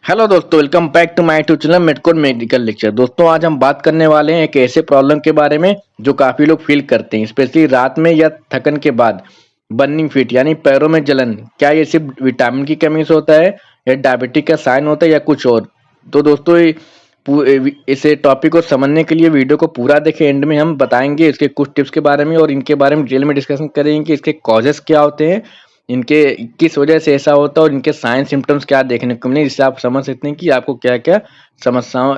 Hello दोस्तों, welcome back to my YouTube channel Medcode medical lecture. दोस्तों, आज हम बात करने वाले हैं एक ऐसे प्रॉब्लम के बारे में जो काफ़ी लोग फील करते हैं, स्पेशली रात में या थकन के बाद। बर्निंग फीट यानी पैरों में जलन। क्या ये सिर्फ विटामिन की कमी से होता है या डायबिटिक का साइन होता है या कुछ और? तो दोस्तों, इस टॉपिक को समझने के लिए वीडियो को पूरा देखें। एंड में हम बताएंगे इसके कुछ टिप्स के बारे में और इनके बारे में डिटेल में डिस्कशन करेंगे कि इसके कॉजेस क्या होते हैं, इनके किस वजह से ऐसा होता है और इनके साइन सिम्टम्स क्या देखने को मिले, जिससे आप समझ सकते हैं कि आपको क्या क्या समस्याएं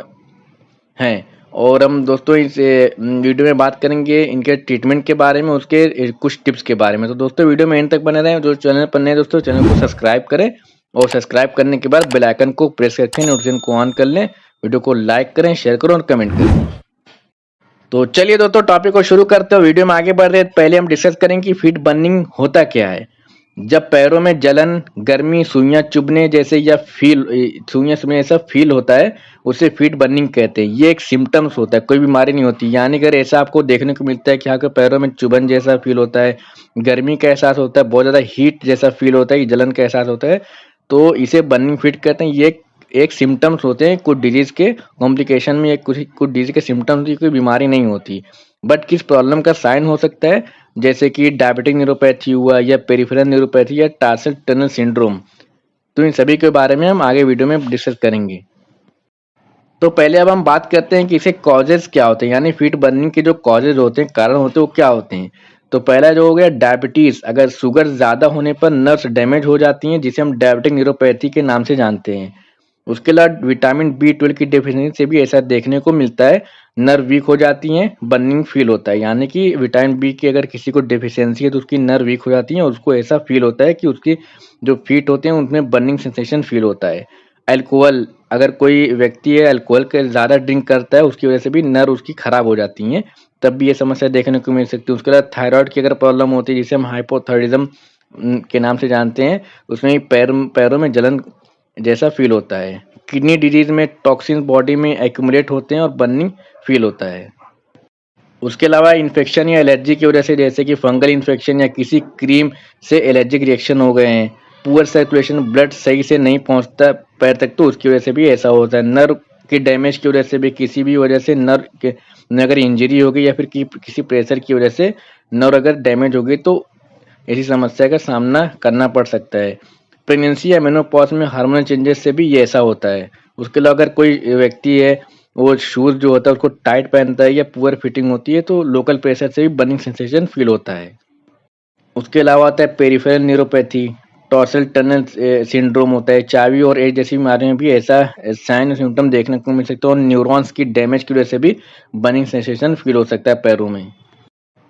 हैं। और हम दोस्तों इस वीडियो में बात करेंगे इनके ट्रीटमेंट के बारे में, उसके कुछ टिप्स के बारे में। तो दोस्तों, वीडियो में एंड तक बने रहें। जो चैनल पर नए दोस्तों, चैनल को सब्सक्राइब करें और सब्सक्राइब करने के बाद बेल आइकन को प्रेस करके नोटिफिकेशन को ऑन कर लें। वीडियो को लाइक करें, शेयर करें और कमेंट करें। तो चलिए दोस्तों, टॉपिक को शुरू करते हैं। वीडियो में आगे बढ़ रहे हैं, पहले हम डिस्कस करेंगे कि फीट बर्निंग होता क्या है। जब पैरों में जलन, गर्मी, सुइयां चुभने जैसे या सुइयां चुभने जैसा फील होता है, उसे फीट बर्निंग कहते हैं। ये एक सिम्टम्स होता है, कोई बीमारी नहीं होती। यानी अगर ऐसा आपको देखने को मिलता है कि आपके पैरों में चुभन जैसा फील होता है, गर्मी का एहसास होता है, बहुत ज्यादा हीट जैसा फील होता है, जलन का एहसास होता है, तो इसे बर्निंग फीट कहते हैं। ये एक सिम्टम्स होते हैं कुछ डिजीज के कॉम्प्लिकेशन में, कुछ कुछ डिजीज के सिम्टम्स की कोई बीमारी नहीं होती। बट किस प्रॉब्लम का साइन हो सकता है, जैसे कि डायबिटिक न्यूरोपैथी हुआ या पेरिफेरल न्यूरोपैथी या टार्सल टनल सिंड्रोम। तो इन सभी के बारे में हम आगे वीडियो में डिस्कस करेंगे। तो पहले अब हम बात करते हैं कि इसके कॉजेज क्या होते हैं, यानी फीट बर्निंग के जो कॉजेज होते हैं, कारण होते हैं, वो क्या होते हैं। तो पहला जो हो गया डायबिटीज। अगर शुगर ज्यादा होने पर नर्व्स डैमेज हो जाती हैं, जिसे हम डायबिटिक न्यूरोपैथी के नाम से जानते हैं। उसके अलावा विटामिन B12 की डेफिशिएंसी से भी ऐसा देखने को मिलता है, नर्व वीक हो जाती हैं, बर्निंग फील होता है। यानी कि विटामिन बी की अगर किसी को डेफिशिएंसी है तो उसकी नर्व वीक हो जाती है और उसको ऐसा फील होता है कि उसकी जो फीट होते हैं उनमें बर्निंग सेंसेशन फील होता है। अल्कोहल, अगर कोई व्यक्ति है अल्कोहल के ज़्यादा ड्रिंक करता है, उसकी वजह से भी नर्व उसकी खराब हो जाती हैं, तब भी ये समस्या देखने को मिल सकती है। उसके अलावा थायराइड की अगर प्रॉब्लम होती है, जिसे हम हाइपोथायराइडिज्म के नाम से जानते हैं, उसमें भी पैरों में जलन जैसा फील होता है। किडनी डिजीज में टॉक्सिन बॉडी में एक्यूमुलेट होते हैं और बर्निंग फील होता है। उसके अलावा इन्फेक्शन या एलर्जी की वजह से, जैसे कि फंगल इन्फेक्शन या किसी क्रीम से एलर्जिक रिएक्शन हो गए हैं, पुअर सर्कुलेशन, ब्लड सही से नहीं पहुंचता पैर तक, तो उसकी वजह से भी ऐसा होता है। नर्व की डैमेज की वजह से भी, किसी भी वजह से नर्व के में अगर इंजरी हो गई या फिर किसी प्रेशर की वजह से नर्व अगर डैमेज हो गई, तो ऐसी समस्या का सामना करना पड़ सकता है। प्रेगनेंसी या मेनोपॉज में हार्मोनल चेंजेस से भी ये ऐसा होता है। उसके अलावा अगर कोई व्यक्ति है, वो शूज जो होता है उसको टाइट पहनता है या पुअर फिटिंग होती है, तो लोकल प्रेशर से भी बर्निंग सेंसेशन फील होता है। उसके अलावा आता है peripheral neuropathy, tarsal tunnel syndrome होता है। चाबी और एज जैसी बीमारियों में भी ऐसा साइन और सिम्टम देखने को मिल सकता है और न्यूरॉन्स की डैमेज की वजह से भी बर्निंग सेंसेशन फील हो सकता है पैरों में।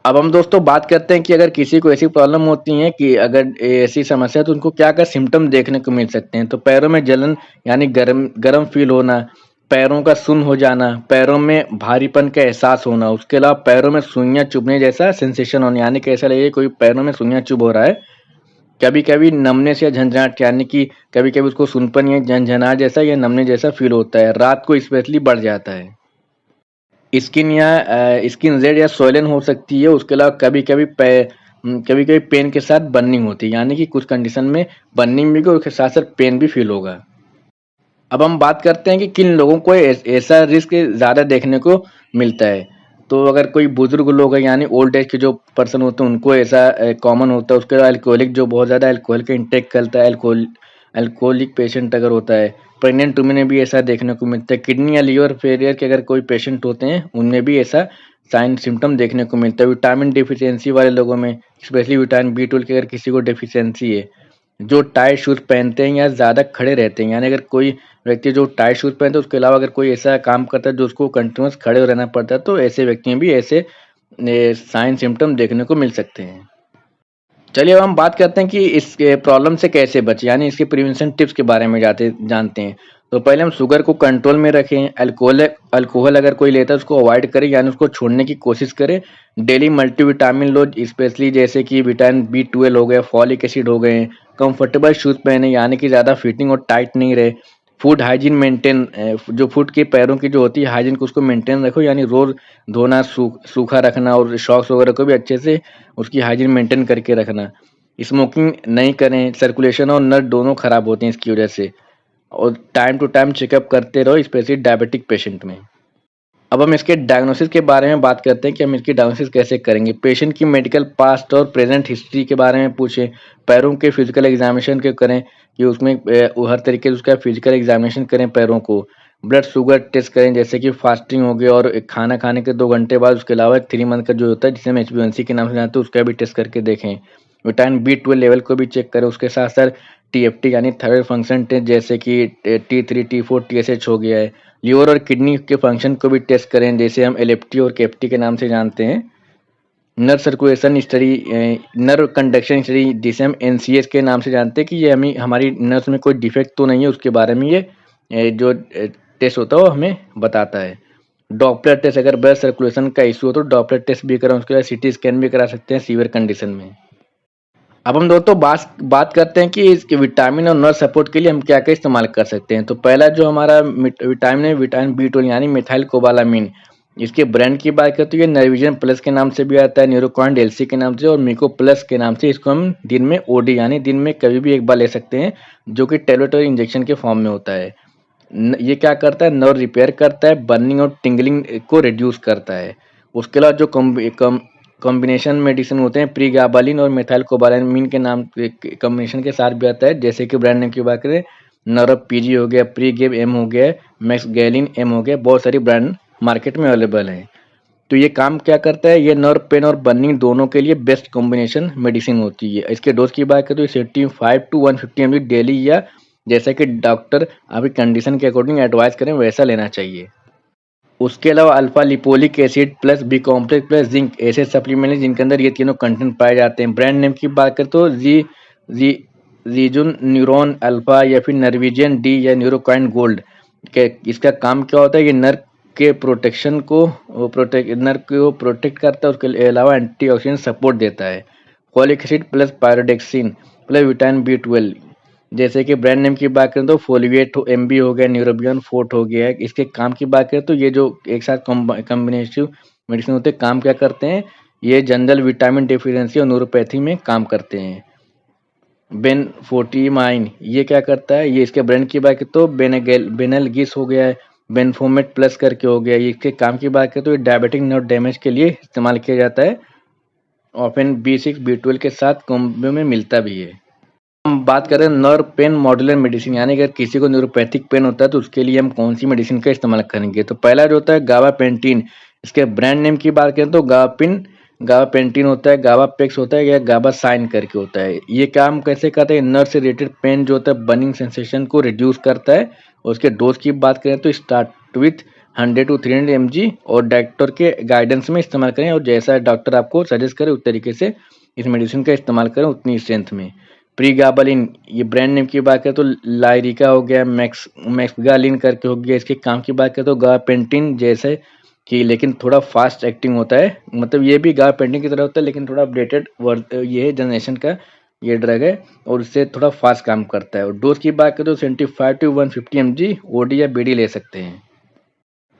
अब हम दोस्तों बात करते हैं कि अगर किसी को ऐसी प्रॉब्लम होती है कि अगर ऐसी समस्या है, तो उनको क्या क्या सिम्टम देखने को मिल सकते हैं। तो पैरों में जलन यानी गरम गरम फील होना, पैरों का सुन्न हो जाना, पैरों में भारीपन का एहसास होना, उसके अलावा पैरों में सुइयां चुभने जैसा सेंसेशन होना, यानी कि ऐसा लगे कोई पैरों में सुइयां चुभ हो रहा है। कभी कभी नमनेस या झंझनाहट, यानी कि कभी कभी उसको सुनपन या झंझनाहट जैसा या नमने जैसा फील होता है। रात को स्पेशली बढ़ जाता है। स्किन रेड या सोलन हो सकती है। उसके अलावा कभी कभी पेन के साथ बर्निंग होती है, यानी कि कुछ कंडीशन में बर्निंग भी होगी, उसके साथ साथ पेन भी फील होगा। अब हम बात करते हैं कि किन लोगों को ऐसा रिस्क ज़्यादा देखने को मिलता है। तो अगर कोई बुजुर्ग लोग हैं, यानी ओल्ड एज के जो पर्सन होते हैं, उनको ऐसा कॉमन होता है। उसके अलावा अल्कोहलिक, जो बहुत ज़्यादा अल्कोहल का इंटेक करता है, अल्कोहलिक पेशेंट अगर होता है। प्रेग्नेंट वुमेन में भी ऐसा देखने को मिलता है। किडनी या लीवर फेलियर के अगर कोई पेशेंट होते हैं, उनमें भी ऐसा साइन सिम्टम देखने को मिलता है। विटामिन डिफिशियंसी वाले लोगों में, स्पेशली विटामिन B12 की अगर किसी को डिफिशियंसी है, जो टाइट शूज पहनते हैं या ज़्यादा खड़े रहते हैं, यानी अगर कोई व्यक्ति जो टाइट शूज पहनते हैं, उसके अलावा अगर कोई ऐसा काम करता है जो उसको कंटिन्यूस खड़े रहना पड़ता है, तो ऐसे व्यक्ति में भी ऐसे साइन सिम्टम देखने को मिल सकते हैं। चलिए अब हम बात करते हैं कि इस प्रॉब्लम से कैसे बचें, यानी इसके प्रिवेंशन टिप्स के बारे में जानते हैं। तो पहले हम शुगर को कंट्रोल में रखें। अल्कोहल अगर कोई लेता है उसको अवॉइड करें, यानी उसको छोड़ने की कोशिश करें। डेली मल्टीविटामिन लो, स्पेशली जैसे कि विटामिन B12 हो गया, फॉलिक एसिड हो गए। कंफर्टेबल शूज पहने, यानी कि ज़्यादा फिटिंग और टाइट नहीं रहे। फूड हाइजीन मेंटेन, जो फूड के पैरों की जो होती है हाइजीन को, उसको मेंटेन रखो, यानी रोज धोना, सूखा रखना और सॉक्स वगैरह को भी अच्छे से उसकी हाइजीन मेंटेन करके रखना। स्मोकिंग नहीं करें, सर्कुलेशन और नर्व दोनों खराब होते हैं इसकी वजह से। और टाइम टू टाइम चेकअप करते रहो, स्पेशली डायबिटिक पेशेंट में। अब हम इसके डायग्नोसिस के बारे में बात करते हैं कि हम इसकी डायग्नोसिस कैसे करेंगे। पेशेंट की मेडिकल पास्ट और प्रेजेंट हिस्ट्री के बारे में पूछें। पैरों के फिजिकल एग्जामिनेशन के करें कि उसमें हर तरीके से उसका फिजिकल एग्जामिनेशन करें पैरों को। ब्लड शुगर टेस्ट करें, जैसे कि फास्टिंग हो गया और खाना खाने के 2 घंटे बाद। उसके अलावा 3 मंथ का जो होता है जिसे हम HbA1c के नाम से जानते हैं, उसका भी टेस्ट करके देखें। विटामिन B12 लेवल को भी चेक करें। उसके साथ साथ TFT यानी थायराइड फंक्शन टेस्ट, जैसे कि T3 T4 TSH हो गया है। लीवर और किडनी के फंक्शन को भी टेस्ट करें, जैसे हम LFT और KFT के नाम से जानते हैं। Nerve circulation study, nerve conduction study, जिसे हम NCS के नाम से जानते हैं, कि ये हमें हमारी नर्व्स में कोई डिफेक्ट तो नहीं है, उसके बारे में ये जो टेस्ट होता है वो हमें बताता है। डॉपलर टेस्ट, अगर ब्लड सर्कुलेशन का इशू हो तो डॉपलर टेस्ट भी करें। उसके बाद CT स्कैन भी करा सकते हैं सीवियर कंडीशन में। अब हम दोस्तों बात करते हैं कि इसके विटामिन और नर्व सपोर्ट के लिए हम क्या क्या इस्तेमाल कर सकते हैं। तो पहला जो हमारा विटामिन है, विटामिन B12 यानी मिथाइल कोबालामिन। इसके ब्रांड की बात करें तो ये नरविजन प्लस के नाम से भी आता है, न्यूरोक्वांट LC के नाम से और मिको प्लस के नाम से। इसको हम दिन में OD यानी दिन में कभी भी एक बार ले सकते हैं, जो कि टैबलेट और इंजेक्शन के फॉर्म में होता है। ये क्या करता है, नर्व रिपेयर करता है, बर्निंग और टिंगलिंग को रिड्यूस करता है। उसके अलावा जो कॉम्बिनेशन मेडिसिन होते हैं, प्रीगाबालिन और मेथाइल कोबालामिन के नाम कॉम्बिनेशन के साथ भी आता है, जैसे कि ब्रांड नेम की बात करें, नरव PG हो गया, प्रीगेब M हो गया, मैक्सगैलिन M हो गया। बहुत सारी ब्रांड मार्केट में अवेलेबल है। तो ये काम क्या करता है, ये नर्व पेन और बर्निंग दोनों के लिए बेस्ट कॉम्बिनेशन मेडिसिन होती है। इसके डोज की बात करें तो 75 to 150 mg डेली, या जैसा कि डॉक्टर आपकी कंडीशन के अकॉर्डिंग एडवाइस करें वैसा लेना चाहिए। उसके अलावा alpha lipoic acid plus B complex plus zinc ऐसे सप्लीमेंट हैं जिनके अंदर ये तीनों कंटेंट पाए जाते हैं। ब्रांड नेम की बात करें तो जी रीजुन न्यूरॉन अल्फा या फिर नर्विजियन D या न्यूरोकाइन गोल्ड। इसका काम क्या होता है, ये नर्व के प्रोटेक्शन को नर्व को प्रोटेक्ट करता है। उसके अलावा एंटीऑक्सीडेंट सपोर्ट देता है। Folic acid plus pyridoxine plus vitamin B12, जैसे कि ब्रांड नेम की बात करें तो फोलिवेट MB हो गया, न्यूरोबियन फोर्ट हो गया है। इसके काम की बात करें तो ये जो एक साथ कॉम्बिनेटिव मेडिसिन होते हैं, काम क्या करते हैं, ये जनरल विटामिन डेफिशिएंसी और न्यूरोपैथी में काम करते हैं। बेनफोर्टिमाइन ये क्या करता है, ये इसके ब्रांड की बात करें तो बेनलगिस हो गया है, बेनफोमेट प्लस करके हो गया। ये इसके काम की बात करें तो ये डायबिटिक नर्व डैमेज के लिए इस्तेमाल किया जाता है। ऑफन B6 B12 के साथ कॉम्बो में मिलता भी है। हम बात करें नर्व पेन मॉड्यूलर मेडिसिन, यानी अगर किसी को न्यूरोपैथिक पेन होता है तो उसके लिए हम कौन सी मेडिसिन का इस्तेमाल करेंगे। तो पहला जो होता है गाबापेंटिन। इसके ब्रांड नेम की बात करें तो गाबापेंटिन होता है, गाबापेक्स होता है या गाबासाइन करके होता है। ये काम कैसे करता है, नर्व से रिलेटेड पेन जो होता है, बर्निंग सेंसेशन को रिड्यूस करता है। और उसके डोज की बात करें तो स्टार्ट विथ 100 to 300 mg और डॉक्टर के गाइडेंस में इस्तेमाल करें, और जैसा डॉक्टर आपको सजेस्ट करे उस तरीके से इस मेडिसिन का इस्तेमाल करें उतनी स्ट्रेंथ में। प्रीगाबालिन, ये ब्रांड नेम की बात करें तो लाइरिका हो गया, मैक्सगालिन करके हो गया। इसके काम की बात करें तो गाबापेंटिन जैसे कि, लेकिन थोड़ा फास्ट एक्टिंग होता है, मतलब ये भी गाबापेंटिन की तरह होता है लेकिन थोड़ा अपडेटेड ये जनरेशन का ये ड्रग है और इससे थोड़ा फास्ट काम करता है। और डोज की बात करें तो 75 to 150 mg OD या BD ले सकते हैं।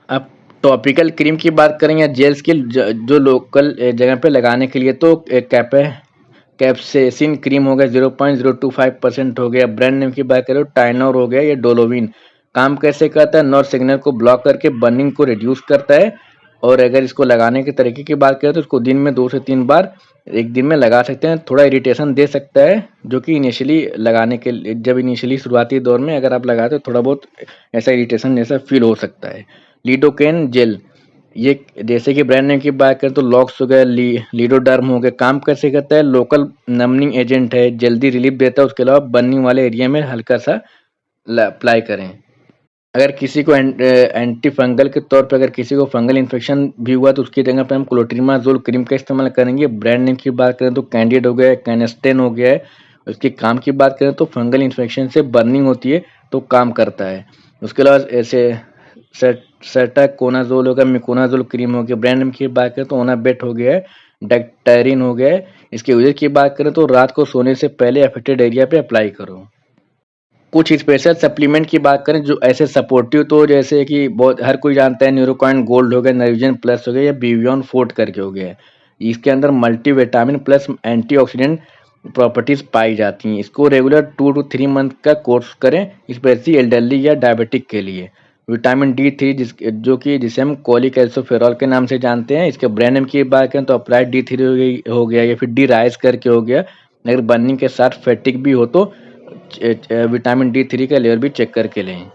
अब टॉपिकल क्रीम की बात करें या जेल्स की, जो लोकल जगह पे लगाने के लिए, तो कैप्सेसिन क्रीम हो गया, 0.025% हो गया। ब्रांड नेम की बात करें टाइनोर हो गया या डोलोविन। काम कैसे करता है, नर्व सिग्नल को ब्लॉक करके बर्निंग को रिड्यूस करता है। और अगर इसको लगाने के तरीके की बात करें तो इसको दिन में 2 से 3 बार एक दिन में लगा सकते हैं। थोड़ा इरिटेशन दे सकता है, जो कि इनिशियली लगाने के जब इनिशियली शुरुआती दौर में अगर आप लगाते हो थोड़ा बहुत ऐसा इरिटेशन जैसा फील हो सकता है। लीडोकेन जेल, ये जैसे कि ब्रांड नेम की बात करें तो लॉक्स हो गया, लीडोडर्म हो गया। काम कैसे करता है, लोकल नमनिंग एजेंट है, जल्दी रिलीफ देता है। उसके अलावा बर्निंग वाले एरिया में हल्का सा अप्लाई करें। अगर किसी को एंटी फंगल के तौर पर अगर किसी को फंगल इन्फेक्शन भी हुआ तो उसकी जगह पर हम क्लोट्रिमाजोल क्रीम का इस्तेमाल करेंगे। ब्रांड नेम की बात करें तो कैंडिड हो गया, कैनेस्टेन हो गया है। उसके काम की बात करें तो फंगल इन्फेक्शन से बर्निंग होती है तो काम करता है। उसके अलावा ऐसे सेटाकोनाजोल हो गया, मिकोनाजोल क्रीम हो गया। ब्रांड नेम की बात करें तो ओनाबेट हो गया है, डेक्टेरिन हो गया है। इसके यूजेस की बात करें तो रात को सोने से पहले अफेक्टेड एरिया पे अप्लाई करो। कुछ स्पेशल सप्लीमेंट की बात करें जो ऐसे सपोर्टिव, तो जैसे कि बहुत हर कोई जानता है, न्यूरोकॉइन गोल्ड हो गया, नर्विजन प्लस हो गया या बीवियन फोर्ट करके हो गया। इसके अंदर मल्टीविटामिन प्लस एंटीऑक्सीडेंट प्रॉपर्टीज पाई जाती हैं। इसको रेगुलर 2 to 3 मंथ का कोर्स करें, स्पेशली एल्डरली या डायबिटिक के लिए। विटामिन D3 जिसे हम कोलिकैल्सोफेरॉल के नाम से जानते हैं, इसके ब्रांड नेम की बात करें तो अप्लाइड D3 हो गया या फिर डी राइस करके हो गया। अगर बर्निंग के साथ फैटिक भी हो तो विटामिन D3 का लेवल भी चेक करके लें।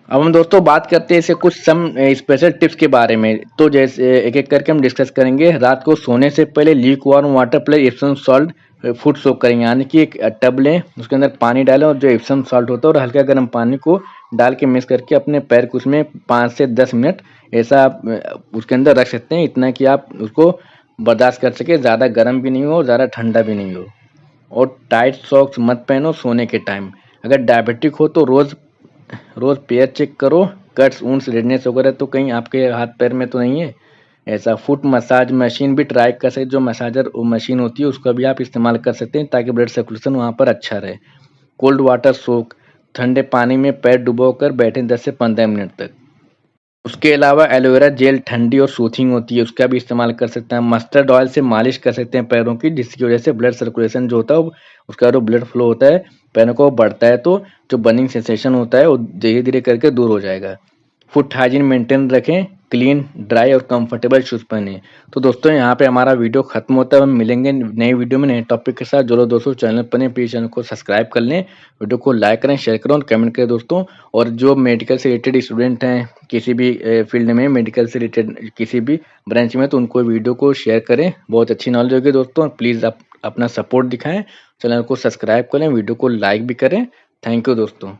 अब हम दोस्तों बात करते हैं इसे कुछ स्पेशल टिप्स के बारे में। तो जैसे एक एक करके हम डिस्कस करेंगे। रात को सोने से पहले lukewarm water plus Epsom salt foot soak करेंगे, यानी कि एक टब लें, उसके अंदर पानी डालें और जो एप्सम सॉल्ट होता है और हल्का गर्म पानी को डाल के मिक्स करके अपने पैर को उसमें 5 से 10 मिनट ऐसा आप उसके अंदर रख सकते हैं, इतना कि आप उसको बर्दाश्त कर सके, ज़्यादा गर्म भी नहीं हो ज़्यादा ठंडा भी नहीं हो। और टाइट सॉक्स मत पहनो सोने के टाइम। अगर डायबिटिक हो तो रोज पैर चेक करो, कट्स वुंड्स रेडनेस वगैरह तो कहीं आपके हाथ पैर में तो नहीं है। ऐसा फुट मसाज मशीन भी ट्राई कर सकते, जो मसाजर मशीन होती है उसका भी आप इस्तेमाल कर सकते हैं ताकि ब्लड सर्कुलेशन वहाँ पर अच्छा रहे। कोल्ड वाटर सोक, ठंडे पानी में पैर डुबोकर बैठें 10 से 15 मिनट तक। उसके अलावा एलोवेरा जेल ठंडी और सूथिंग होती है, उसका भी इस्तेमाल कर सकते हैं। मस्टर्ड ऑयल से मालिश कर सकते हैं पैरों की, जिसकी वजह से ब्लड सर्कुलेशन जो होता है उसका जो ब्लड फ्लो होता है पैरों को बढ़ता है, तो जो बर्निंग सेंसेशन होता है वो धीरे धीरे करके दूर हो जाएगा। फुट हाइजीन मेंटेन रखें, क्लीन ड्राई और कंफर्टेबल शूज़ पहने। तो दोस्तों यहाँ पे हमारा वीडियो खत्म होता है, हम मिलेंगे नए वीडियो में नए टॉपिक के साथ। जो दोस्तों चैनल पर नए प्लीज चैनल को सब्सक्राइब कर लें, वीडियो को लाइक करें, शेयर करें और कमेंट करें दोस्तों। और जो मेडिकल से रिलेटेड स्टूडेंट हैं किसी भी फील्ड में, मेडिकल से रिलेटेड किसी भी ब्रांच में, तो उनको वीडियो को शेयर करें, बहुत अच्छी नॉलेज होगी दोस्तों। प्लीज़ आप अपना सपोर्ट दिखाएं, चैनल को सब्सक्राइब करें, वीडियो को लाइक भी करें। थैंक यू दोस्तों।